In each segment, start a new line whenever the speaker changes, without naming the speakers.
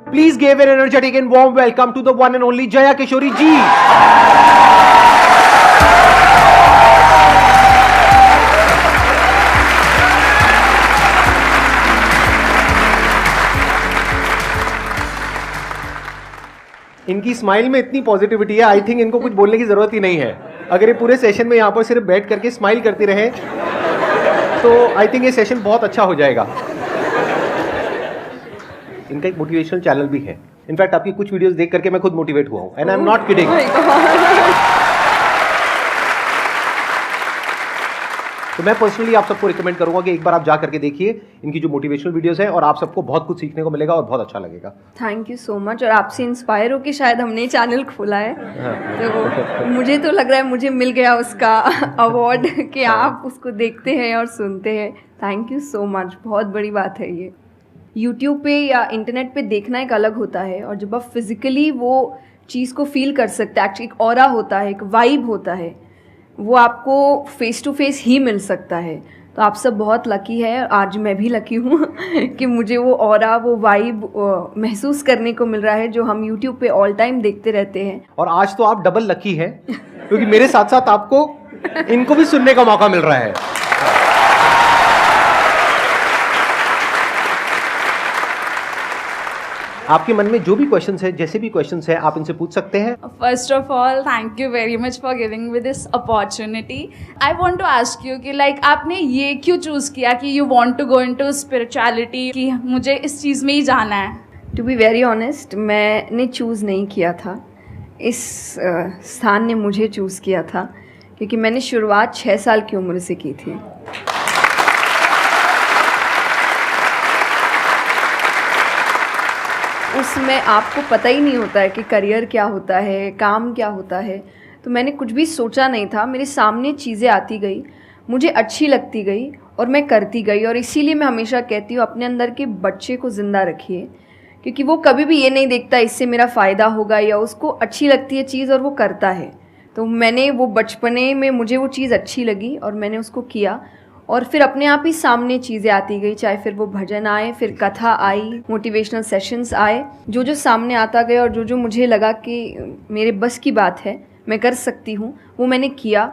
Please give an energetic and warm welcome to the one and only Jaya Kishori ji. इनकी smile में इतनी positivity है, I think इनको कुछ बोलने की जरूरत ही नहीं है। अगर ये पूरे सेशन में यहाँ पर सिर्फ बैठ करके स्माइल करती रहे तो आई थिंक ये सेशन बहुत अच्छा हो जाएगा। इनका एक मोटिवेशनल चैनल भी है। इनफैक्ट आपकी कुछ वीडियोस देख करके मैं खुद मोटिवेट हुआ हूँ, and I am not kidding. तो मैं पर्सनली आप सबको रिकमेंड करूंगा कि एक बार आप जा करके देखिए इनकी जो मोटिवेशनल वीडियोस हैं, और आप सबको बहुत कुछ सीखने को मिलेगा और बहुत अच्छा लगेगा।
Thank you so much. और आपसे इंस्पायर होकर शायद हमने चैनल खोला है। तो मुझे तो लग रहा है मुझे मिल गया उसका अवार्ड कि आप उसको देखते हैं और सुनते हैं। थैंक यू सो मच, बहुत बड़ी बात है ये। यूट्यूब पे या इंटरनेट पे देखना एक अलग होता है, और जब आप फिजिकली वो चीज़ को फील कर सकते हैं, एक्चुअली एक ऑरा होता है, एक वाइब होता है, वो आपको फेस टू फेस ही मिल सकता है। तो आप सब बहुत लकी है, आज मैं भी लकी हूँ कि मुझे वो ऑरा, वो वाइब महसूस करने को मिल रहा है जो हम यूट्यूब पे ऑल टाइम देखते रहते हैं।
और आज तो आप डबल लकी हैं क्योंकि मेरे साथ साथ आपको इनको भी सुनने का मौका मिल रहा है। आपके मन में जो भी क्वेश्चंस है, जैसे भी क्वेश्चंस है, आप इनसे पूछ सकते हैं।
First of all, thank you very much for giving me this opportunity. I want to ask you कि like आपने ये क्यों चूज किया कि you want to go into spirituality, कि मुझे इस चीज़ में ही जाना है?
टू बी वेरी ऑनेस्ट, मैंने चूज़ नहीं किया था, इस स्थान ने मुझे चूज़ किया था, क्योंकि मैंने शुरुआत 6 साल की उम्र से की थी। उसमें आपको पता ही नहीं होता है कि करियर क्या होता है, काम क्या होता है। तो मैंने कुछ भी सोचा नहीं था, मेरे सामने चीज़ें आती गई, मुझे अच्छी लगती गई और मैं करती गई। और इसीलिए मैं हमेशा कहती हूँ अपने अंदर के बच्चे को ज़िंदा रखिए, क्योंकि वो कभी भी ये नहीं देखता इससे मेरा फ़ायदा होगा, या उसको अच्छी लगती है चीज़ और वो करता है। तो मैंने वो बचपने में मुझे वो चीज़ अच्छी लगी और मैंने उसको किया, और फिर अपने आप ही सामने चीज़ें आती गई, चाहे फिर वो भजन आए, फिर कथा आई, मोटिवेशनल सेशंस आए, जो जो सामने आता गया और जो जो मुझे लगा कि मेरे बस की बात है, मैं कर सकती हूँ, वो मैंने किया।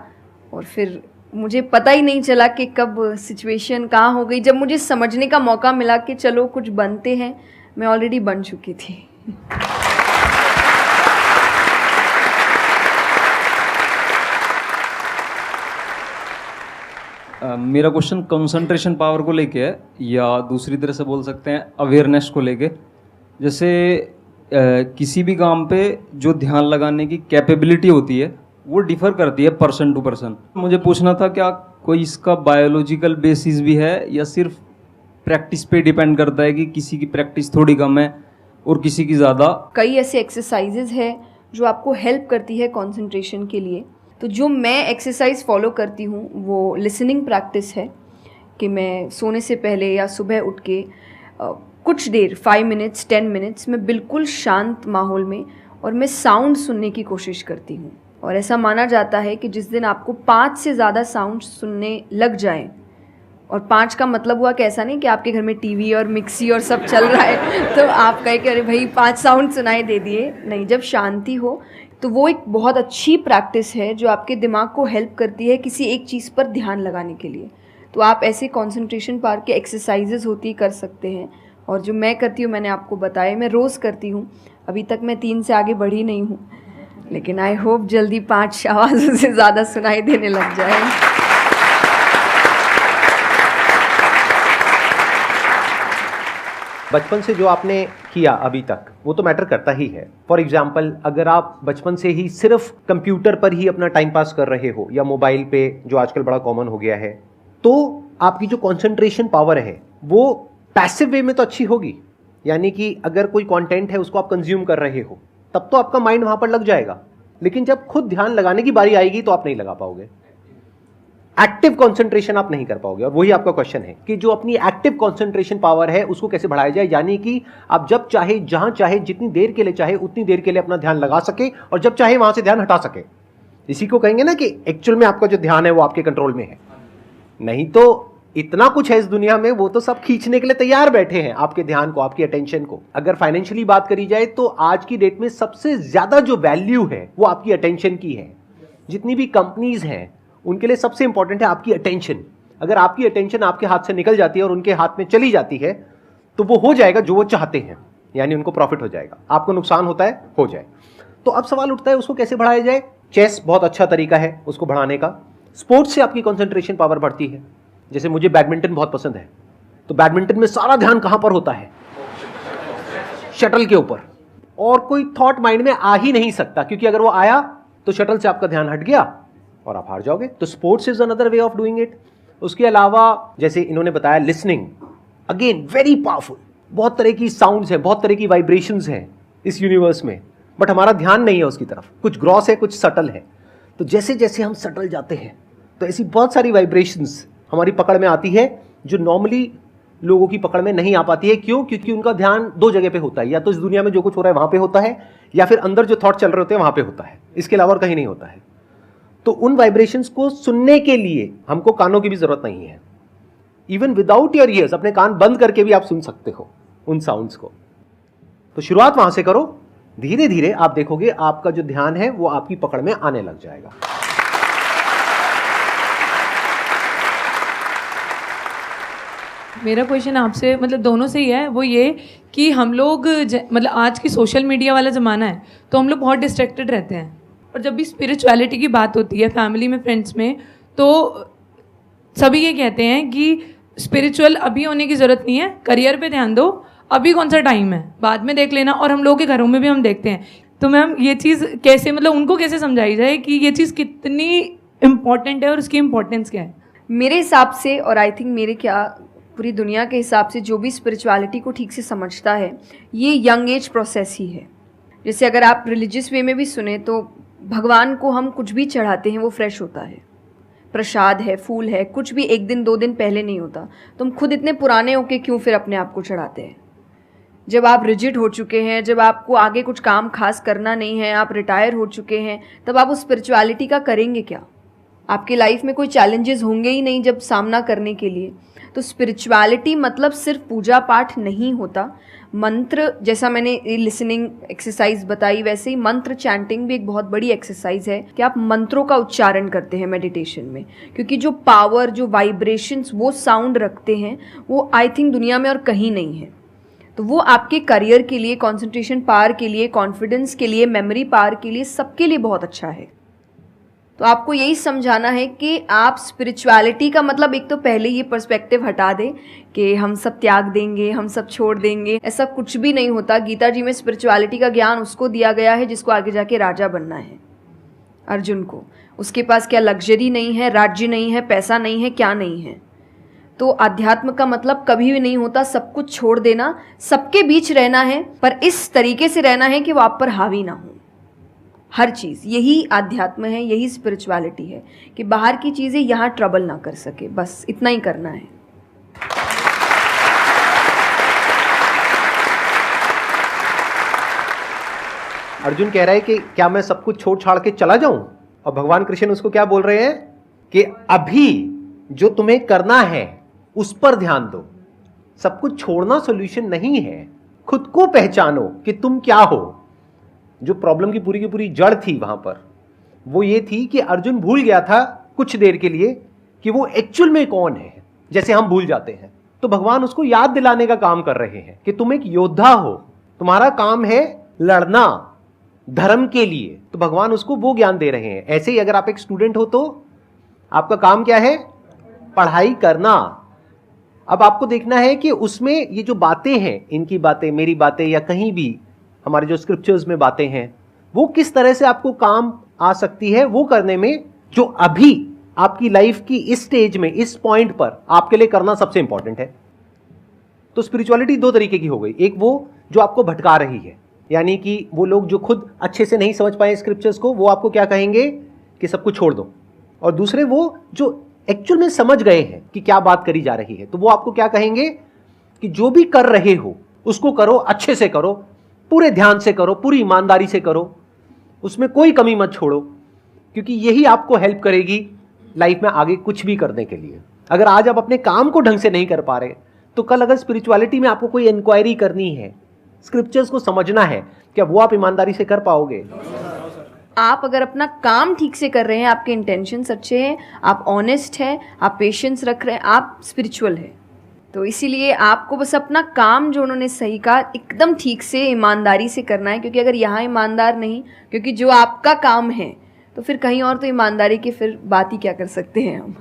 और फिर मुझे पता ही नहीं चला कि कब सिचुएशन कहाँ हो गई। जब मुझे समझने का मौका मिला कि चलो कुछ बनते हैं, मैं ऑलरेडी बन चुकी थी।
मेरा क्वेश्चन कंसंट्रेशन पावर को लेके है, या दूसरी तरह से बोल सकते हैं अवेयरनेस को लेके। जैसे किसी भी काम पे जो ध्यान लगाने की कैपेबिलिटी होती है वो डिफर करती है पर्सन टू पर्सन। मुझे पूछना था क्या कोई इसका बायोलॉजिकल बेसिस भी है, या सिर्फ प्रैक्टिस पे डिपेंड करता है कि किसी की प्रैक्टिस थोड़ी कम है और किसी की ज़्यादा?
कई ऐसे एक्सरसाइजेज है जो आपको हेल्प करती है कंसंट्रेशन के लिए। तो जो मैं एक्सरसाइज फॉलो करती हूँ वो लिसनिंग प्रैक्टिस है, कि मैं सोने से पहले या सुबह उठ के कुछ देर 5 मिनट्स 10 मिनट्स मैं बिल्कुल शांत माहौल में और मैं साउंड सुनने की कोशिश करती हूँ। और ऐसा माना जाता है कि जिस दिन आपको 5 से ज़्यादा साउंड सुनने लग जाए, और 5 का मतलब हुआ कि ऐसा नहीं कि आपके घर में टीवी और मिक्सी और सब चल रहा है तो आप कहे कि अरे भाई 5 साउंड सुनाई दे दिए, नहीं। जब शांति हो तो वो एक बहुत अच्छी प्रैक्टिस है जो आपके दिमाग को हेल्प करती है किसी एक चीज़ पर ध्यान लगाने के लिए। तो आप ऐसे कंसंट्रेशन पावर के एक्सरसाइजेज होती कर सकते हैं, और जो मैं करती हूँ मैंने आपको बताया, मैं रोज़ करती हूँ। अभी तक मैं 3 से आगे बढ़ी नहीं हूँ, लेकिन आई होप जल्दी 5 आवाज़ों से ज़्यादा सुनाई देने लग जाए।
बचपन से जो आपने किया अभी तक वो तो मैटर करता ही है। फॉर एग्जाम्पल, अगर आप बचपन से ही सिर्फ कंप्यूटर पर ही अपना टाइम पास कर रहे हो या मोबाइल पे, जो आजकल बड़ा कॉमन हो गया है, तो आपकी जो कंसंट्रेशन पावर है वो पैसिव वे में तो अच्छी होगी। यानी कि अगर कोई कंटेंट है उसको आप कंज्यूम कर रहे हो तब तो आपका माइंड वहां पर लग जाएगा, लेकिन जब खुद ध्यान लगाने की बारी आएगी तो आप नहीं लगा पाओगे। एक्टिव कंसंट्रेशन आप नहीं कर पाओगे। और वही आपका क्वेश्चन है कि जो अपनी एक्टिव कंसंट्रेशन पावर है उसको कैसे बढ़ाया जाए, यानी कि आप जब चाहे, जहां चाहे, जितनी देर के लिए चाहे उतनी देर के लिए अपना ध्यान लगा सके, और जब चाहे वहां से ध्यान हटा सके। इसी को कहेंगे ना कि एक्चुअल में आपका जो ध्यान है वो आपके कंट्रोल में है। नहीं तो इतना कुछ है इस दुनिया में, वो तो सब खींचने के लिए तैयार बैठे हैं आपके ध्यान को, आपकी अटेंशन को। अगर फाइनेंशियली बात करी जाए तो आज की डेट में सबसे ज्यादा जो वैल्यू है वो आपकी अटेंशन की है। जितनी भी कंपनीज हैं उनके लिए सबसे इंपॉर्टेंट है आपकी अटेंशन। अगर आपकी अटेंशन आपके हाथ से निकल जाती है और उनके हाथ में चली जाती है तो वो हो जाएगा जो वो चाहते हैं, यानी उनको प्रॉफिट हो जाएगा, आपको नुकसान होता है हो जाए। तो अब सवाल उठता है उसको कैसे बढ़ाया जाए। चेस बहुत अच्छा तरीका है उसको बढ़ाने का। स्पोर्ट्स से आपकी कंसंट्रेशन पावर बढ़ती है। जैसे मुझे बैडमिंटन बहुत पसंद है, तो बैडमिंटन में सारा ध्यान कहां पर होता है? शटल के ऊपर, और कोई थॉट माइंड में आ ही नहीं सकता, क्योंकि अगर वो आया तो शटल से आपका ध्यान हट गया और आप हार जाओगे। तो sports is another way of doing it. उसके अलावा जैसे इन्होंने बताया लिसनिंग, अगेन वेरी पावरफुल। बहुत तरह की साउंड्स हैं, बहुत तरह की वाइब्रेशंस हैं इस यूनिवर्स में, बट हमारा ध्यान नहीं है उसकी तरफ। कुछ ग्रॉस है, कुछ सटल है। तो जैसे जैसे हम सटल जाते हैं तो ऐसी बहुत सारी वाइब्रेशंस हमारी पकड़ में आती है जो नॉर्मली लोगों की पकड़ में नहीं आ पाती है। क्यों? क्योंकि उनका ध्यान दो जगह पे होता है, या तो इस दुनिया में जो कुछ हो रहा है वहां पे होता है, या फिर अंदर जो थॉट चल रहे होते हैं वहां पे होता है। इसके अलावा और कहीं नहीं होता है। तो उन वाइब्रेशंस को सुनने के लिए हमको कानों की भी जरूरत नहीं है। इवन विदाउट योर ईयर्स, अपने कान बंद करके भी आप सुन सकते हो उन साउंड्स को। तो शुरुआत वहां से करो, धीरे धीरे आप देखोगे आपका जो ध्यान है वो आपकी पकड़ में आने लग जाएगा।
मेरा क्वेश्चन आपसे मतलब दोनों से ही है, वो ये कि हम लोग मतलब आज की सोशल मीडिया वाला ज़माना है तो हम लोग बहुत डिस्ट्रैक्टेड रहते हैं, और जब भी स्पिरिचुअलिटी की बात होती है फैमिली में, फ्रेंड्स में, तो सभी ये कहते हैं कि स्पिरिचुअल अभी होने की ज़रूरत नहीं है, करियर पे ध्यान दो, अभी कौन सा टाइम है, बाद में देख लेना। और हम लोगों के घरों में भी हम देखते हैं। तो मैम ये चीज़ कैसे, मतलब उनको कैसे समझाई जाए कि ये चीज़ कितनी इम्पॉर्टेंट है और उसकी इम्पोर्टेंस क्या है?
मेरे हिसाब से, और आई थिंक मेरे क्या पूरी दुनिया के हिसाब से, जो भी स्पिरिचुअलिटी को ठीक से समझता है ये यंग एज प्रोसेस ही है। जैसे अगर आप रिलीजियस वे में भी सुने तो भगवान को हम कुछ भी चढ़ाते हैं वो फ्रेश होता है। प्रसाद है, फूल है, कुछ भी एक दिन दो दिन पहले नहीं होता। तो हम खुद इतने पुराने होके क्यों फिर अपने आप को चढ़ाते हैं? जब आप रिजिड हो चुके हैं, जब आपको आगे कुछ काम खास करना नहीं है, आप रिटायर हो चुके हैं, तब आप उस स्पिरिचुअलिटी का करेंगे क्या? आपकी लाइफ में कोई चैलेंजेस होंगे ही नहीं जब सामना करने के लिए। तो स्पिरिचुअलिटी मतलब सिर्फ पूजा पाठ नहीं होता। मंत्र, जैसा मैंने लिसनिंग एक्सरसाइज बताई, वैसे ही मंत्र चैंटिंग भी एक बहुत बड़ी एक्सरसाइज है कि आप मंत्रों का उच्चारण करते हैं मेडिटेशन में, क्योंकि जो पावर, जो वाइब्रेशंस वो साउंड रखते हैं वो आई थिंक दुनिया में और कहीं नहीं है। तो वो आपके करियर के लिए, कंसंट्रेशन पावर के लिए, कॉन्फिडेंस के लिए, मेमोरी पावर के लिए, सबके लिए बहुत अच्छा है। तो आपको यही समझाना है कि आप स्पिरिचुअलिटी का मतलब, एक तो पहले ये पर्सपेक्टिव हटा दें कि हम सब त्याग देंगे, हम सब छोड़ देंगे। ऐसा कुछ भी नहीं होता। गीता जी में स्पिरिचुअलिटी का ज्ञान उसको दिया गया है जिसको आगे जाके राजा बनना है। अर्जुन को, उसके पास क्या लग्जरी नहीं है, राज्य नहीं है, पैसा नहीं है, क्या नहीं है। तो अध्यात्म का मतलब कभी भी नहीं होता सब कुछ छोड़ देना, सबके बीच रहना है, पर इस तरीके से रहना है कि वो आप पर हावी ना हो हर चीज़। यही आध्यात्म है, यही स्पिरिचुअलिटी है कि बाहर की चीज़ें यहाँ ट्रबल ना कर सके, बस इतना ही करना है।
अर्जुन कह रहा है कि क्या मैं सब कुछ छोड़ छाड़ के चला जाऊं? और भगवान कृष्ण उसको क्या बोल रहे हैं कि अभी जो तुम्हें करना है उस पर ध्यान दो। सब कुछ छोड़ना सॉल्यूशन नहीं है। खुद को पहचानो कि तुम क्या हो। जो प्रॉब्लम की पूरी जड़ थी वहां पर वो ये थी कि अर्जुन भूल गया था कुछ देर के लिए कि वो एक्चुअल में कौन है, जैसे हम भूल जाते हैं। तो भगवान उसको याद दिलाने का काम कर रहे हैं कि तुम एक योद्धा हो, तुम्हारा काम है लड़ना धर्म के लिए। तो भगवान उसको वो ज्ञान दे रहे हैं। ऐसे ही अगर आप एक स्टूडेंट हो तो आपका काम क्या है? पढ़ाई करना। अब आपको देखना है कि उसमें ये जो बातें हैं, इनकी बातें, मेरी बातें, या कहीं भी हमारे जो स्क्रिप्चर्स में बातें हैं, वो किस तरह से आपको काम आ सकती है वो करने में, जो अभी आपकी लाइफ की इस स्टेज में, इस पॉइंट पर आपके लिए करना सबसे इंपॉर्टेंट है। तो स्पिरिचुअलिटी दो तरीके की हो गई। एक वो जो आपको भटका रही है, यानी कि वो लोग जो खुद अच्छे से नहीं समझ पाए स्क्रिप्चर्स को, वो आपको क्या कहेंगे कि सब कुछ छोड़ दो। और दूसरे वो जो एक्चुअल में समझ गए हैं कि क्या बात करी जा रही है, तो वो आपको क्या कहेंगे कि जो भी कर रहे हो उसको करो, अच्छे से करो, पूरे ध्यान से करो, पूरी ईमानदारी से करो, उसमें कोई कमी मत छोड़ो, क्योंकि यही आपको हेल्प करेगी लाइफ में आगे कुछ भी करने के लिए। अगर आज आप अपने काम को ढंग से नहीं कर पा रहे, तो कल अगर स्पिरिचुअलिटी में आपको कोई इंक्वायरी करनी है, स्क्रिप्चर्स को समझना है, क्या वो आप ईमानदारी से कर पाओगे?
आप अगर अपना काम ठीक से कर रहे हैं, आपके इंटेंशंस अच्छे हैं, आप ऑनेस्ट हैं, आप पेशेंस रख रहे हैं, आप स्पिरिचुअल है। तो इसीलिए आपको बस अपना काम, जो उन्होंने सही कहा, एकदम ठीक से ईमानदारी से करना है। क्योंकि अगर यहाँ ईमानदार नहीं, क्योंकि जो आपका काम है, तो फिर कहीं और तो ईमानदारी की फिर बात ही क्या कर सकते हैं हम।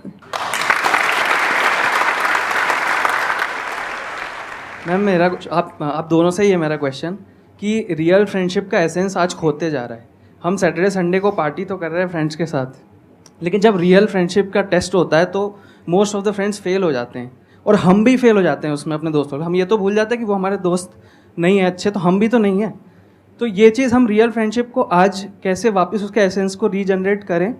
मैम मेरा कुछ आप दोनों से ही है मेरा क्वेश्चन कि रियल फ्रेंडशिप का एसेंस आज खोते जा रहा है। हम सैटरडे संडे को पार्टी तो कर रहे हैं फ्रेंड्स के साथ, लेकिन जब रियल फ्रेंडशिप का टेस्ट होता है तो most of the friends fail हो जाते हैं, और हम भी फेल हो जाते हैं उसमें अपने दोस्तों को। हम ये तो भूल जाते हैं कि वो हमारे दोस्त नहीं है अच्छे, तो हम भी तो नहीं हैं। तो ये चीज़ हम रियल फ्रेंडशिप को आज कैसे वापस उसके एसेंस को रीजनरेट करें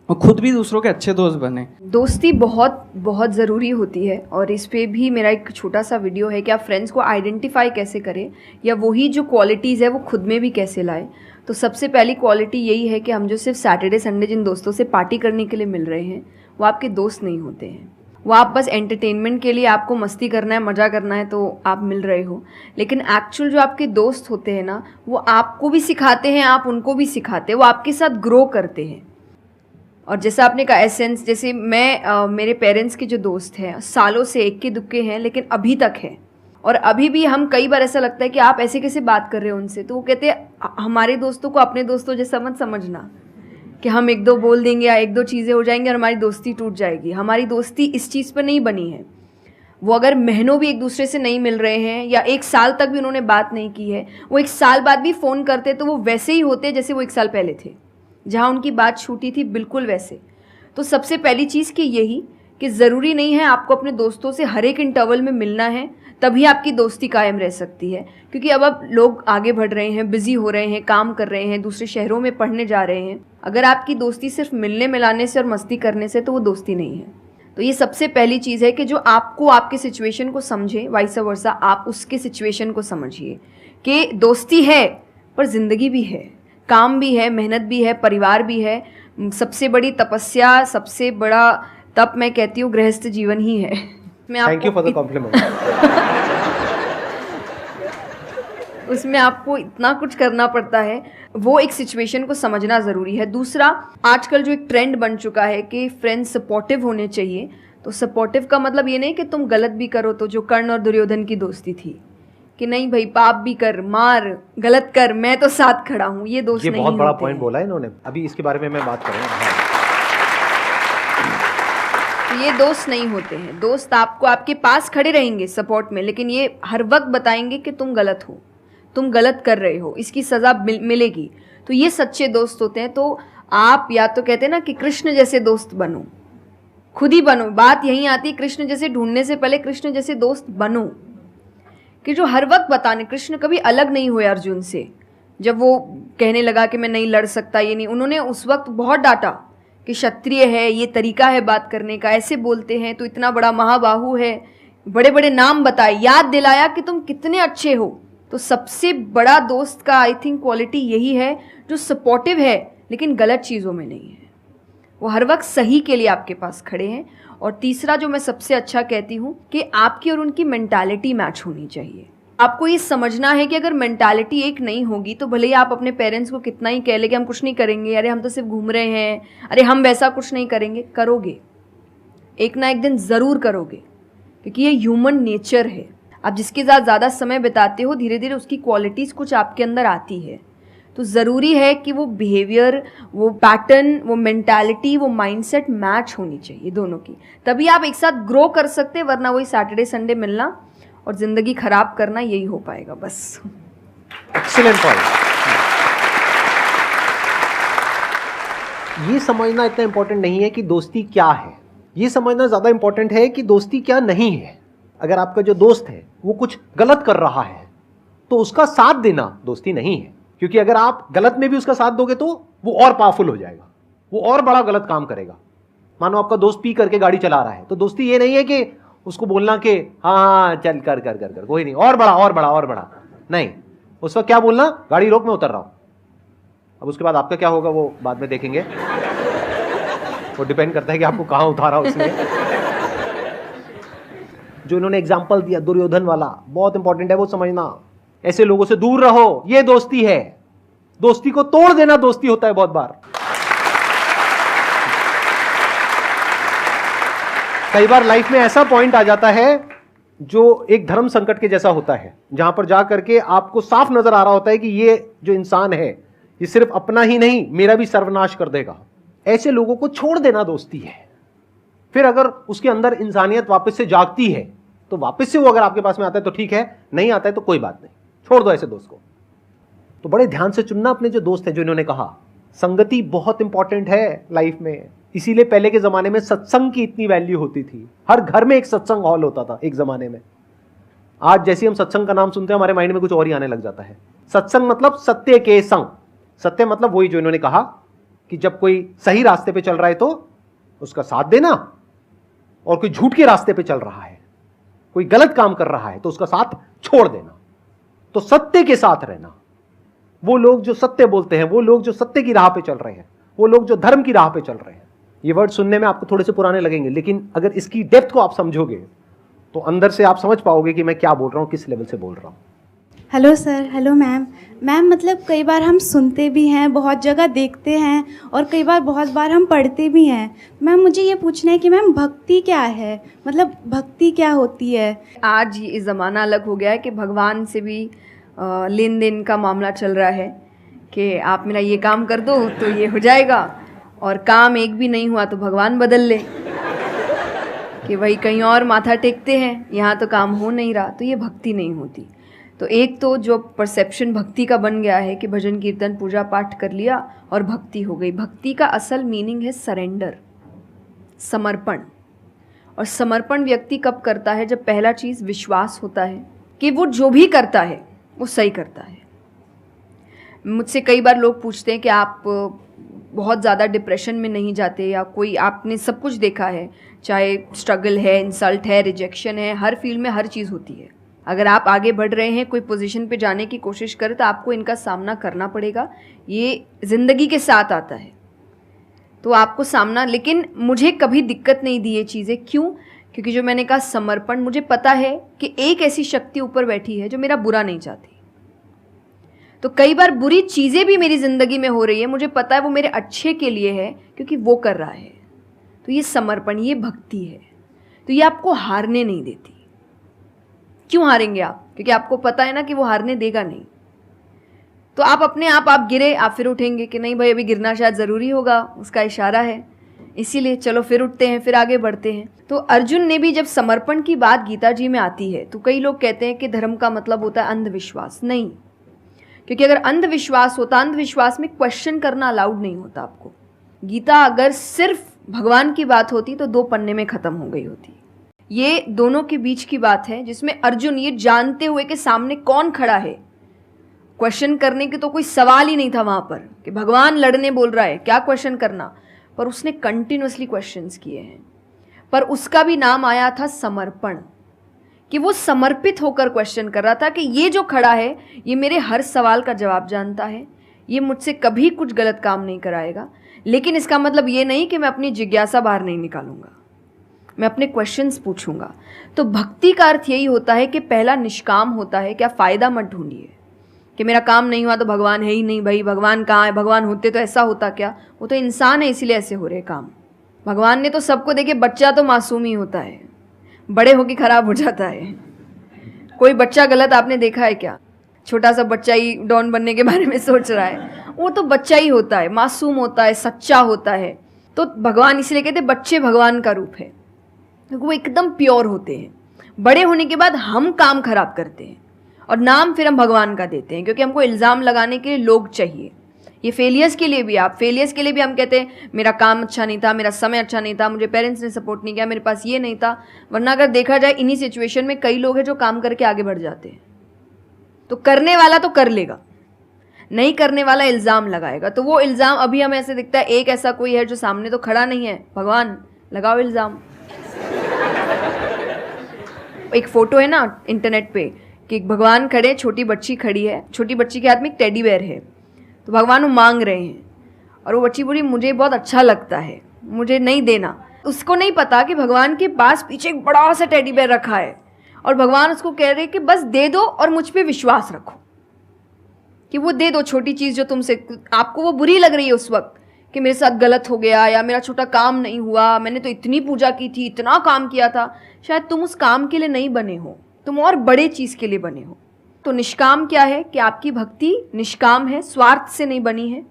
और खुद भी दूसरों के अच्छे दोस्त बने?
दोस्ती बहुत बहुत ज़रूरी होती है, और इस पे भी मेरा एक छोटा सा वीडियो है कि आप फ्रेंड्स को आइडेंटिफाई कैसे करें, या वही जो क्वालिटीज़ है वो खुद में भी कैसे लाएं। तो सबसे पहली क्वालिटी यही है कि हम जो सिर्फ सैटरडे संडे जिन दोस्तों से पार्टी करने के लिए मिल रहे हैं, वो आपके दोस्त नहीं होते हैं। वो आप बस एंटरटेनमेंट के लिए, आपको मस्ती करना है, मज़ा करना है, तो आप मिल रहे हो। लेकिन एक्चुअल जो आपके दोस्त होते हैं ना, वो आपको भी सिखाते हैं, आप उनको भी सिखाते हैं, वो आपके साथ ग्रो करते हैं। और जैसा आपने कहा एसेंस, जैसे मैं मेरे पेरेंट्स के जो दोस्त हैं, सालों से इक्के दुक्के हैं, लेकिन अभी तक हैं। और अभी भी हम कई बार ऐसा लगता है कि आप ऐसे कैसे बात कर रहे हो उनसे, तो वो कहते हैं हमारे दोस्तों को अपने दोस्तों जैसा मत समझना कि हम एक दो बोल देंगे या एक दो चीज़ें हो जाएंगी और हमारी दोस्ती टूट जाएगी। हमारी दोस्ती इस चीज़ पर नहीं बनी है। वो अगर महीनों भी एक दूसरे से नहीं मिल रहे हैं, या एक साल तक भी उन्होंने बात नहीं की है, वो एक साल बाद भी फ़ोन करते तो वो वैसे ही होते जैसे वो एक साल पहले थे, जहाँ उनकी बात छूटी थी, बिल्कुल वैसे। तो सबसे पहली चीज़ कि यही कि ज़रूरी नहीं है आपको अपने दोस्तों से हर एक इंटरवल में मिलना है, तभी आपकी दोस्ती कायम रह सकती है। क्योंकि अब लोग आगे बढ़ रहे हैं, बिजी हो रहे हैं, काम कर रहे हैं, दूसरे शहरों में पढ़ने जा रहे हैं। अगर आपकी दोस्ती सिर्फ मिलने मिलाने से और मस्ती करने से, तो वो दोस्ती नहीं है। तो ये सबसे पहली चीज़ है कि जो आपको आपके सिचुएशन को समझे, वाइस वर्सा आप उसके सिचुएशन को समझिए कि दोस्ती है पर ज़िंदगी भी है, काम भी है, मेहनत भी है, परिवार भी है। सबसे बड़ी तपस्या, सबसे बड़ा तप मैं कहती हूँ गृहस्थ जीवन ही है।
Thank you for the compliment.
उसमें आपको इतना कुछ करना पड़ता है, वो एक सिचुएशन को समझना ज़रूरी है। दूसरा, आजकल जो एक ट्रेंड बन चुका है कि फ्रेंड्स सपोर्टिव होने चाहिए, तो सपोर्टिव का मतलब ये नहीं कि तुम गलत भी करो, तो जो कर्ण और दुर्योधन की दोस्ती थी कि नहीं भाई पाप भी कर, मार, गलत कर, मैं तो साथ खड़ा हूँ, ये दोस्त नहीं होते।
ये बहुत बड़ा पॉइंट बोला है इन्होंने, अभी इसके बारे में मैं बात करूँगा।
ये दोस्त नहीं होते हैं। दोस्त आपको आपके पास खड़े रहेंगे सपोर्ट में, लेकिन ये हर वक्त बताएंगे कि तुम गलत हो, तुम गलत कर रहे हो, इसकी सज़ा मिलेगी। तो ये सच्चे दोस्त होते हैं। तो आप या तो कहते हैं ना कि कृष्ण जैसे दोस्त बनो, खुद ही बनो। बात यहीं आती है, कृष्ण जैसे ढूंढने से पहले कृष्ण जैसे दोस्त बनो, कि जो हर वक्त बताने। कृष्ण कभी अलग नहीं हुए अर्जुन से। जब वो कहने लगा कि मैं नहीं लड़ सकता, ये नहीं, उन्होंने उस वक्त बहुत डांटा कि क्षत्रिय है, ये तरीका है बात करने का, ऐसे बोलते हैं, तो इतना बड़ा महाबाहु है, बड़े बड़े नाम बताए, याद दिलाया कि तुम कितने अच्छे हो। तो सबसे बड़ा दोस्त का आई थिंक क्वालिटी यही है, जो सपोर्टिव है लेकिन गलत चीज़ों में नहीं है, वो हर वक्त सही के लिए आपके पास खड़े हैं। और तीसरा जो मैं सबसे अच्छा कहती हूँ कि आपकी और उनकी मेंटालिटी मैच होनी चाहिए। आपको ये समझना है कि अगर मेंटालिटी एक नहीं होगी, तो भले ही आप अपने पेरेंट्स को कितना ही कह ले कि हम कुछ नहीं करेंगे, अरे हम तो सिर्फ घूम रहे हैं, अरे हम वैसा कुछ नहीं करेंगे, करोगे, एक ना एक दिन ज़रूर करोगे, क्योंकि ये ह्यूमन नेचर है। आप जिसके साथ ज़्यादा समय बिताते हो, धीरे धीरे उसकी क्वालिटीज़ कुछ आपके अंदर आती है। तो ज़रूरी है कि वो बिहेवियर, वो पैटर्न, वो मेंटालिटी, वो माइंडसेट मैच होनी चाहिए दोनों की, तभी आप एक साथ ग्रो कर सकते हैं। वरना वही सैटरडे संडे मिलना और ज़िंदगी खराब करना, यही हो पाएगा बस।
Excellent point. ये समझना इतना इंपॉर्टेंट नहीं है कि दोस्ती क्या है, ये समझना ज़्यादा इंपॉर्टेंट है कि दोस्ती क्या नहीं है। अगर आपका जो दोस्त है वो कुछ गलत कर रहा है, तो उसका साथ देना दोस्ती नहीं है। क्योंकि अगर आप गलत में भी उसका साथ दोगे तो वो और पावरफुल हो जाएगा, वो और बड़ा गलत काम करेगा। मानो आपका दोस्त पी करके गाड़ी चला रहा है, तो दोस्ती ये नहीं है कि उसको बोलना कि हाँ चल कर कर कर कर कोई नहीं, और बड़ा और बड़ा और बड़ा नहीं। उस वक्त क्या बोलना, गाड़ी रोक, मैं उतर रहा हूं। अब उसके बाद आपका क्या होगा वो बाद में देखेंगे, वो डिपेंड करता है कि आपको कहाँ उतारा उसने। जो इन्होंने एग्जाम्पल दिया दुर्योधन वाला, बहुत इंपॉर्टेंट है वो समझना। ऐसे लोगों से दूर रहो, ये दोस्ती है। दोस्ती को तोड़ देना दोस्ती होता है बहुत बार। कई बार लाइफ में ऐसा पॉइंट आ जाता है जो एक धर्म संकट के जैसा होता है, जहां पर जा करके आपको साफ नजर आ रहा होता है कि ये जो इंसान है ये सिर्फ अपना ही नहीं मेरा भी सर्वनाश कर देगा। ऐसे लोगों को छोड़ देना दोस्ती है। फिर अगर उसके अंदर इंसानियत वापस से जागती है तो वापस से वो अगर आपके पास में आता है तो ठीक है, नहीं आता है तो कोई बात नहीं, छोड़ दो ऐसे दोस्त को। तो बड़े ध्यान से चुनना अपने जो दोस्त हैं। जो इन्होंने कहा संगति बहुत इंपॉर्टेंट है लाइफ में, इसीलिए पहले के जमाने में सत्संग की इतनी वैल्यू होती थी। हर घर में एक सत्संग हॉल होता था एक जमाने में। आज जैसे हम सत्संग का नाम सुनते हैं हमारे माइंड में कुछ और ही आने लग जाता है। सत्संग मतलब सत्य के संग। सत्य मतलब वही जो इन्होंने कहा कि जब कोई सही रास्ते पे चल रहा है तो उसका साथ देना, और कोई झूठ के रास्ते पे चल रहा है, कोई गलत काम कर रहा है तो उसका साथ छोड़ देना। तो सत्य के साथ रहना। वो लोग जो सत्य बोलते हैं, वो लोग जो सत्य की राह पे चल रहे हैं, वो लोग जो धर्म की राह पे चल रहे हैं। ये वर्ड सुनने में आपको थोड़े से पुराने लगेंगे, लेकिन अगर इसकी डेप्थ को आप समझोगे तो अंदर से आप समझ पाओगे कि मैं क्या बोल रहा हूं, किस लेवल से बोल रहा हूं।
Hello sir, hello ma'am. Ma'am मतलब कई बार हम सुनते भी हैं, बहुत जगह देखते हैं, और कई बार बहुत बार हम पढ़ते भी हैं। मैम मुझे ये पूछना है कि मैम भक्ति क्या है, मतलब भक्ति क्या होती है?
आज ये ज़माना अलग हो गया है कि भगवान से भी लेन देन का मामला चल रहा है कि आप मेरा ये काम कर दो तो ये हो जाएगा, और काम एक भी नहीं हुआ तो भगवान बदल ले, कि वही कहीं और माथा टेकते हैं, यहाँ तो काम हो नहीं रहा। तो ये भक्ति नहीं होती। तो एक तो जो परसेप्शन भक्ति का बन गया है कि भजन कीर्तन पूजा पाठ कर लिया और भक्ति हो गई। भक्ति का असल मीनिंग है सरेंडर, समर्पण। और समर्पण व्यक्ति कब करता है? जब पहला चीज़ विश्वास होता है कि वो जो भी करता है वो सही करता है। मुझसे कई बार लोग पूछते हैं कि आप बहुत ज़्यादा डिप्रेशन में नहीं जाते, या कोई आपने सब कुछ देखा है, चाहे स्ट्रगल है, इंसल्ट है, रिजेक्शन है, हर फील्ड में हर चीज़ होती है। अगर आप आगे बढ़ रहे हैं, कोई पोजीशन पे जाने की कोशिश करें तो आपको इनका सामना करना पड़ेगा। ये ज़िंदगी के साथ आता है तो आपको सामना, लेकिन मुझे कभी दिक्कत नहीं दी ये चीज़ें। क्यों? क्योंकि जो मैंने कहा समर्पण, मुझे पता है कि एक ऐसी शक्ति ऊपर बैठी है जो मेरा बुरा नहीं चाहती। तो कई बार बुरी चीज़ें भी मेरी ज़िंदगी में हो रही है, मुझे पता है वो मेरे अच्छे के लिए है क्योंकि वो कर रहा है। तो ये समर्पण, ये भक्ति है। तो ये आपको हारने नहीं देती। क्यों हारेंगे आप? क्योंकि आपको पता है ना कि वो हारने देगा नहीं। तो आप अपने आप गिरे, आप फिर उठेंगे कि नहीं भाई अभी गिरना शायद ज़रूरी होगा, उसका इशारा है, इसीलिए चलो फिर उठते हैं, फिर आगे बढ़ते हैं। तो अर्जुन ने भी, जब समर्पण की बात गीता जी में आती है तो कई लोग कहते हैं कि धर्म का मतलब होता है अंधविश्वास। नहीं, क्योंकि अगर अंधविश्वास होता, अंधविश्वास में क्वेश्चन करना अलाउड नहीं होता आपको। गीता अगर सिर्फ भगवान की बात होती तो 2 पन्ने में ख़त्म हो गई होती। ये दोनों के बीच की बात है जिसमें अर्जुन ये जानते हुए कि सामने कौन खड़ा है, क्वेश्चन करने की तो कोई सवाल ही नहीं था वहाँ पर कि भगवान लड़ने बोल रहा है, क्या क्वेश्चन करना, पर उसने कंटिन्यूअसली क्वेश्चंस किए हैं। पर उसका भी नाम आया था समर्पण, कि वो समर्पित होकर क्वेश्चन कर रहा था कि ये जो खड़ा है ये मेरे हर सवाल का जवाब जानता है, ये मुझसे कभी कुछ गलत काम नहीं कराएगा। लेकिन इसका मतलब ये नहीं कि मैं अपनी जिज्ञासा बाहर नहीं निकालूंगा, मैं अपने क्वेश्चंस पूछूंगा। तो भक्ति का अर्थ यही होता है कि पहला निष्काम होता है। क्या फ़ायदा मत ढूंढिए कि मेरा काम नहीं हुआ तो भगवान है ही नहीं। भाई भगवान कहाँ है? भगवान होते तो ऐसा होता क्या? वो तो इंसान है इसीलिए ऐसे हो रहे काम। भगवान ने तो सबको देखे, बच्चा तो मासूम ही होता है, बड़े होके खराब हो जाता है। कोई बच्चा गलत आपने देखा है क्या? छोटा सा बच्चा ही डॉन बनने के बारे में सोच रहा है, वो तो बच्चा ही होता है, मासूम होता है, सच्चा होता है। तो भगवान इसलिए कहते बच्चे भगवान का रूप है, क्योंकि वो एकदम प्योर होते हैं। बड़े होने के बाद हम काम खराब करते हैं और नाम फिर हम भगवान का देते हैं, क्योंकि हमको इल्ज़ाम लगाने के लिए लोग चाहिए। ये फेलियर्स के लिए भी, आप फेलियर्स के लिए भी हम कहते हैं मेरा काम अच्छा नहीं था, मेरा समय अच्छा नहीं था, मुझे पेरेंट्स ने सपोर्ट नहीं किया, मेरे पास ये नहीं था। वरना अगर देखा जाए इन्हीं सिचुएशन में कई लोग हैं जो काम करके आगे बढ़ जाते हैं। तो करने वाला तो कर लेगा, नहीं करने वाला इल्ज़ाम लगाएगा। तो वो इल्ज़ाम अभी हमें ऐसे दिखता है एक ऐसा कोई है जो सामने तो खड़ा नहीं है, भगवान लगाओ इल्ज़ाम। एक फ़ोटो है ना इंटरनेट पे कि एक भगवान खड़े, छोटी बच्ची खड़ी है, छोटी बच्ची के हाथ में एक टेडी बेयर है, तो भगवान वो मांग रहे हैं और वो बच्ची बोली मुझे बहुत अच्छा लगता है, मुझे नहीं देना। उसको नहीं पता कि भगवान के पास पीछे एक बड़ा सा टेडी बेयर रखा है और भगवान उसको कह रहे कि बस दे दो और मुझ पे विश्वास रखो कि वो दे दो छोटी चीज़ जो तुमसे, आपको वो बुरी लग रही है उस वक्त कि मेरे साथ गलत हो गया या मेरा छोटा काम नहीं हुआ, मैंने तो इतनी पूजा की थी, इतना काम किया था, शायद तुम उस काम के लिए नहीं बने हो, तुम और बड़े चीज़ के लिए बने हो। तो निष्काम क्या है कि आपकी भक्ति निष्काम है, स्वार्थ से नहीं बनी है,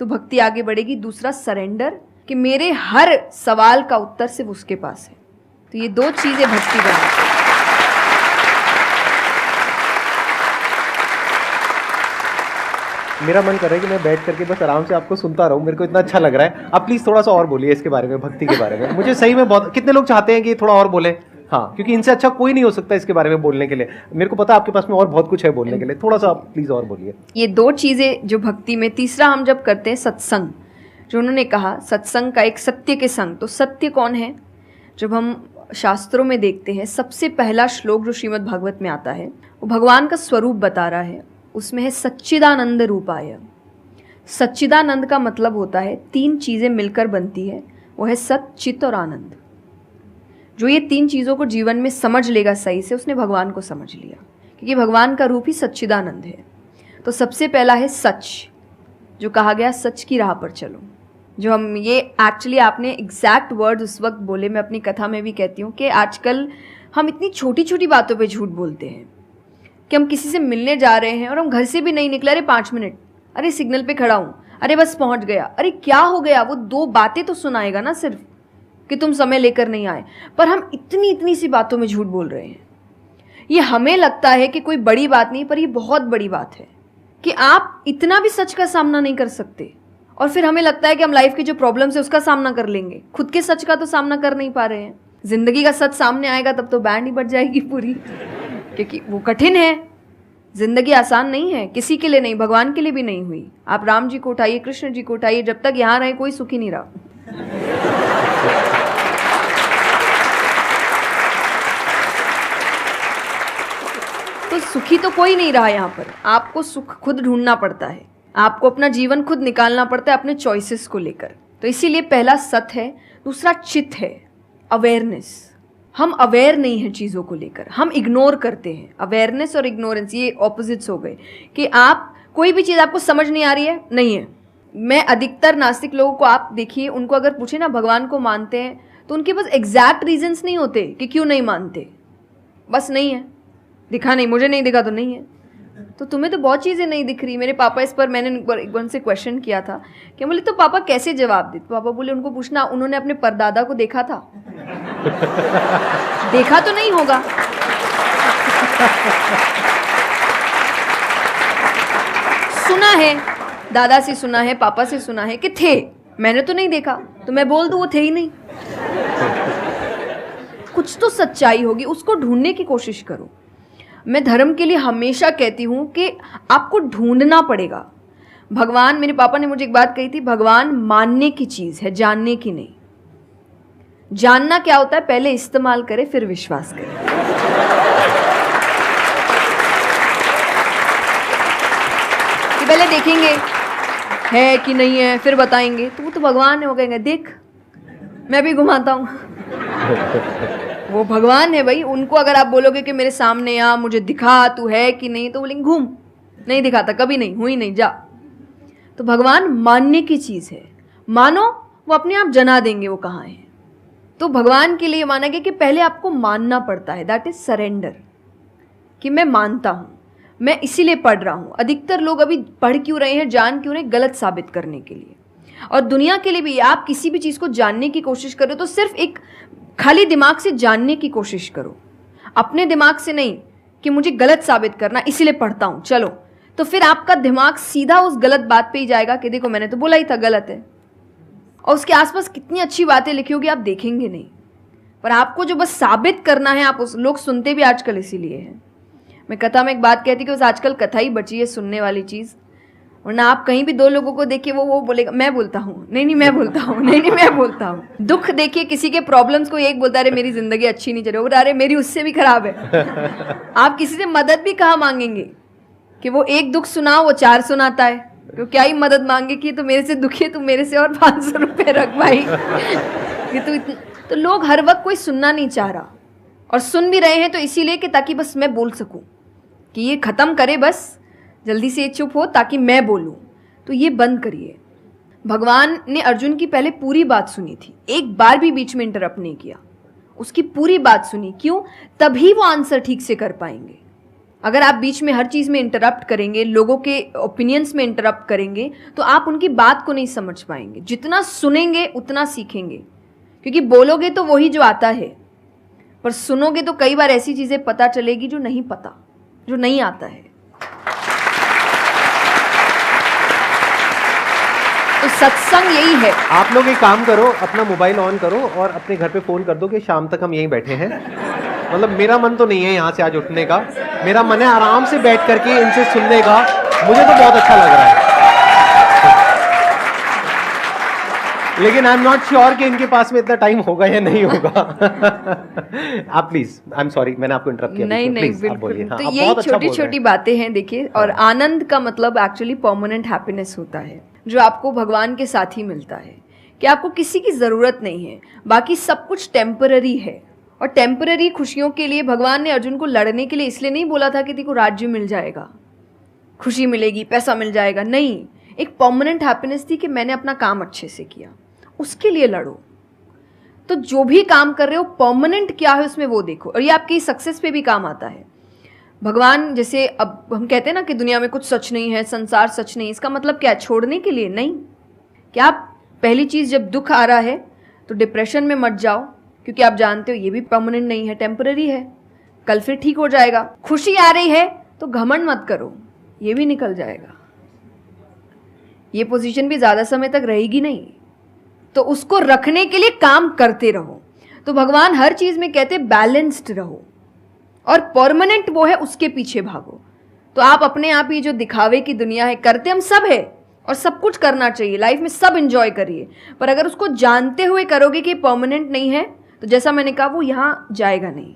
तो भक्ति आगे बढ़ेगी। दूसरा सरेंडर, कि मेरे हर सवाल का उत्तर सिर्फ उसके पास है। तो ये दो चीज़ें भक्ति बनाती हैं।
मेरा मन कर रहा है कि मैं बैठ करके बस आराम से आपको सुनता रहूं, मेरे को इतना अच्छा लग रहा है। आप प्लीज थोड़ा सा और बोलिए इसके बारे में, भक्ति के बारे में। मुझे सही में बहुत, कितने लोग चाहते हैं कि थोड़ा और बोले? हाँ, क्योंकि इनसे अच्छा कोई नहीं हो सकता इसके बारे में बोलने के लिए। मेरे को पता है आपके पास में और बहुत कुछ है बोलने के लिए, थोड़ा सा आप प्लीज और बोलिए।
ये दो चीज़ें जो भक्ति में, तीसरा हम जब करते हैं सत्संग, जो उन्होंने कहा सत्संग का एक सत्य के संग, तो सत्य कौन है? जब हम शास्त्रों में देखते हैं सबसे पहला श्लोक जो श्रीमद् भागवत में आता है वो भगवान का स्वरूप बता रहा है, उसमें है सच्चिदानंद रूपाय। सच्चिदानंद का मतलब होता है तीन चीज़ें मिलकर बनती है, वो है सत, चित और आनंद। जो ये तीन चीज़ों को जीवन में समझ लेगा सही से, उसने भगवान को समझ लिया, क्योंकि भगवान का रूप ही सच्चिदानंद है। तो सबसे पहला है सच, जो कहा गया सच की राह पर चलो। जो हम ये एक्चुअली आपने एग्जैक्ट वर्ड उस वक्त बोले, मैं अपनी कथा में भी कहती हूँ कि आजकल हम इतनी छोटी छोटी बातों पे झूठ बोलते हैं कि हम किसी से मिलने जा रहे हैं और हम घर से भी नहीं निकले, अरे 5 मिनट, अरे सिग्नल पे खड़ा हूँ, अरे बस पहुँच गया, अरे क्या हो गया, वो 2 बातें तो सुनाएगा ना सिर्फ कि तुम समय लेकर नहीं आए, पर हम इतनी इतनी सी बातों में झूठ बोल रहे हैं। ये हमें लगता है कि कोई बड़ी बात नहीं, पर ये बहुत बड़ी बात है कि आप इतना भी सच का सामना नहीं कर सकते, और फिर हमें लगता है कि हम लाइफ की जो प्रॉब्लम्स है उसका सामना कर लेंगे, खुद के सच का तो सामना कर नहीं पा रहे हैं। जिंदगी का सच सामने आएगा तब तो बैंड ही बज जाएगी पूरी, क्योंकि वो कठिन है। जिंदगी आसान नहीं है, किसी के लिए नहीं, भगवान के लिए भी नहीं हुई। आप राम जी को उठाइए, कृष्ण जी को उठाइए, जब तक यहाँ रहे कोई सुखी नहीं रहा। तो सुखी तो कोई नहीं रहा यहाँ पर, आपको सुख खुद ढूंढना पड़ता है, आपको अपना जीवन खुद निकालना पड़ता है अपने चॉइसेस को लेकर। तो इसीलिए पहला सत है। दूसरा चित है, अवेयरनेस। हम अवेयर नहीं हैं चीज़ों को लेकर, हम इग्नोर करते हैं। अवेयरनेस और इग्नोरेंस ये ऑपोजिट्स हो गए कि आप कोई भी चीज़ आपको समझ नहीं आ रही है, नहीं है। मैं अधिकतर नास्तिक लोगों को आप देखिए, उनको अगर पूछे ना भगवान को मानते हैं, तो उनके पास एग्जैक्ट रीजंस नहीं होते कि क्यों नहीं मानते, बस नहीं है, दिखा नहीं, मुझे नहीं दिखा तो नहीं है। तो तुम्हें तो बहुत चीज़ें नहीं दिख रही। मेरे पापा इस पर मैंने एक बार से क्वेश्चन किया था कि बोले तो पापा कैसे जवाब दे? तो पापा बोले उनको पूछना उन्होंने अपने परदादा को देखा था। देखा तो नहीं होगा, सुना है, दादा से सुना है, पापा से सुना है कि थे, मैंने तो नहीं देखा, तो मैं बोल दूं वो थे ही नहीं। कुछ तो सच्चाई होगी, उसको ढूंढने की कोशिश करो। मैं धर्म के लिए हमेशा कहती हूँ कि आपको ढूंढना पड़ेगा। भगवान, मेरे पापा ने मुझे एक बात कही थी, भगवान मानने की चीज़ है, जानने की नहीं। जानना क्या होता है? पहले इस्तेमाल करें फिर विश्वास करें। कि पहले देखेंगे है कि नहीं है, फिर बताएंगे, तो वो तो भगवान है, वो कहेंगे देख मैं भी घुमाता हूँ। वो भगवान है भाई, उनको अगर आप बोलोगे कि मेरे सामने आ, मुझे दिखा तू है कि नहीं, तो बोलेंगे घूम, नहीं दिखाता, कभी नहीं हुई, नहीं जा। तो भगवान मानने की चीज़ है, मानो वो अपने आप जना देंगे वो कहाँ है। तो भगवान के लिए माना गया कि पहले आपको मानना पड़ता है, दैट इज सरेंडर, कि मैं मानता हूँ, मैं इसीलिए पढ़ रहा हूँ। अधिकतर लोग अभी पढ़ क्यों रहे हैं, जान क्यों रहे हैं? गलत साबित करने के लिए। और दुनिया के लिए भी, आप किसी भी चीज़ को जानने की कोशिश करो तो सिर्फ एक खाली दिमाग से जानने की कोशिश करो, अपने दिमाग से नहीं कि मुझे गलत साबित करना इसीलिए पढ़ता हूँ चलो। तो फिर आपका दिमाग सीधा उस गलत बात पे ही जाएगा कि देखो मैंने तो बोला ही था गलत है, और उसके आसपास कितनी अच्छी बातें लिखी होगी आप देखेंगे नहीं। पर आपको जो बस साबित करना है, आप उस लोग सुनते भी आजकल इसीलिए हैं। मैं कथा में एक बात कहती कि बस आजकल कथा ही बची है सुनने वाली चीज़, वरना आप कहीं भी 2 लोगों को देखिए वो बोलेगा मैं बोलता हूँ, नहीं मैं बोलता हूँ, नहीं मैं बोलता हूँ। दुख देखिए किसी के, प्रॉब्लम्स को एक बोलता है अरे मेरी ज़िंदगी अच्छी नहीं चल रही, अरे मेरी उससे भी खराब है। आप किसी से मदद भी कहाँ मांगेंगे कि वो एक दुख सुनाओ वो 4 सुनाता है, तो क्या ही मदद मांगे कि तो मेरे से दुखी है, तू मेरे से और 500 रुपये रख भाई। ये तो तो लोग हर वक्त कोई सुनना नहीं चाह रहा, और सुन भी रहे हैं तो इसीलिए कि ताकि बस मैं बोल सकूं, कि ये ख़त्म करे बस, जल्दी से ये चुप हो ताकि मैं बोलूं। तो ये बंद करिए। भगवान ने अर्जुन की पहले पूरी बात सुनी थी, एक बार भी बीच में इंटरप्ट नहीं किया, उसकी पूरी बात सुनी। क्यों? तभी वो आंसर ठीक से कर पाएंगे। अगर आप बीच में हर चीज़ में इंटरप्ट करेंगे, लोगों के ओपिनियंस में इंटरप्ट करेंगे, तो आप उनकी बात को नहीं समझ पाएंगे। जितना सुनेंगे उतना सीखेंगे, क्योंकि बोलोगे तो वही जो आता है, पर सुनोगे तो कई बार ऐसी चीज़ें पता चलेगी जो नहीं पता, जो नहीं आता है। तो सत्संग यही है।
आप लोग एक काम करो, अपना मोबाइल ऑन करो और अपने घर पे फोन कर दो कि शाम तक हम यहीं बैठे हैं। मतलब मेरा मन तो नहीं है यहाँ से आज उठने का, मेरा मन है आराम से बैठ करके इनसे सुनने का। मुझे तो बहुत अच्छा लग रहा है, लेकिन आई एम नॉट श्योर कि इनके पास में इतना टाइम होगा या नहीं होगा। आप प्लीज, आई एम सॉरी, मैंने आपको इंटरप्ट किया।
नहीं नहीं, बिल्कुल। तो यही छोटी छोटी बातें हैं, देखिए। और आनंद का मतलब एक्चुअली परमानेंट हैप्पीनेस होता है, जो आपको भगवान के साथ ही मिलता है, कि आपको किसी की ज़रूरत नहीं है, बाकी सब कुछ टेम्पररी है। और टेम्पररी खुशियों के लिए भगवान ने अर्जुन को लड़ने के लिए इसलिए नहीं बोला था कि तेको राज्य मिल जाएगा, खुशी मिलेगी, पैसा मिल जाएगा। नहीं, एक परमानेंट हैप्पीनेस थी कि मैंने अपना काम अच्छे से किया, उसके लिए लड़ो। तो जो भी काम कर रहे हो परमानेंट क्या है उसमें वो देखो, और ये आपकी सक्सेस पे भी काम आता है। भगवान, जैसे अब हम कहते हैं ना कि दुनिया में कुछ सच नहीं है, संसार सच नहीं, इसका मतलब क्या? छोड़ने के लिए नहीं। क्या आप पहली चीज़, जब दुख आ रहा है तो डिप्रेशन में मत जाओ, क्योंकि आप जानते हो ये भी परमानेंट नहीं है, टेम्पररी है, कल फिर ठीक हो जाएगा। खुशी आ रही है तो घमंड मत करो, ये भी निकल जाएगा, ये पोजीशन भी ज़्यादा समय तक रहेगी नहीं। तो उसको रखने के लिए काम करते रहो। तो भगवान हर चीज़ में कहते बैलेंस्ड रहो, और परमानेंट वो है उसके पीछे भागो। तो आप अपने आप ही जो दिखावे की दुनिया है, करते हम सब है और सब कुछ करना चाहिए लाइफ में, सब एंजॉय करिए, पर अगर उसको जानते हुए करोगे कि परमानेंट नहीं है, तो जैसा मैंने कहा वो यहाँ जाएगा नहीं।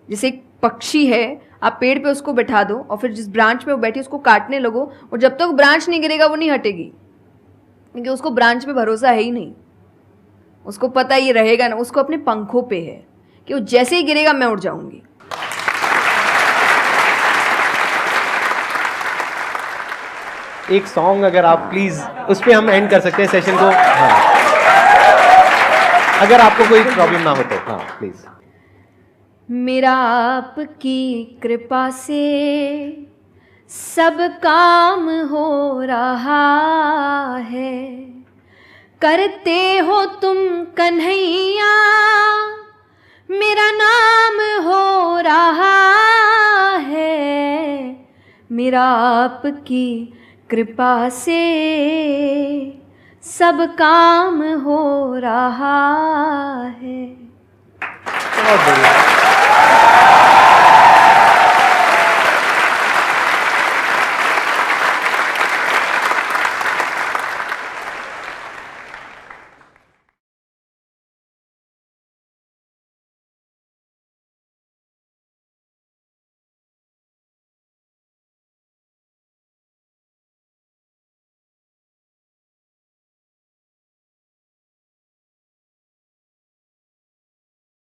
जैसे एक पक्षी है, आप पेड़ पे उसको बैठा दो और फिर जिस ब्रांच में वो बैठी उसको काटने लगो, और जब तक ब्रांच नहीं गिरेगा वो नहीं हटेगी, क्योंकि उसको ब्रांच पे भरोसा है ही नहीं। उसको पता ये रहेगा ना, उसको अपने पंखों पे है कि वो जैसे ही गिरेगा मैं उड़ जाऊंगी।
एक सॉन्ग अगर आप प्लीज, उस पे हम एंड कर सकते हैं सेशन को। हाँ, अगर आपको कोई प्रॉब्लम ना हो तो। हाँ प्लीज।
मेरा आपकी कृपा से सब काम हो रहा है, करते हो तुम कन्हैया, मेरा नाम हो रहा है। मेरा आपकी कृपा से सब काम हो रहा है।
बहुत बढ़िया।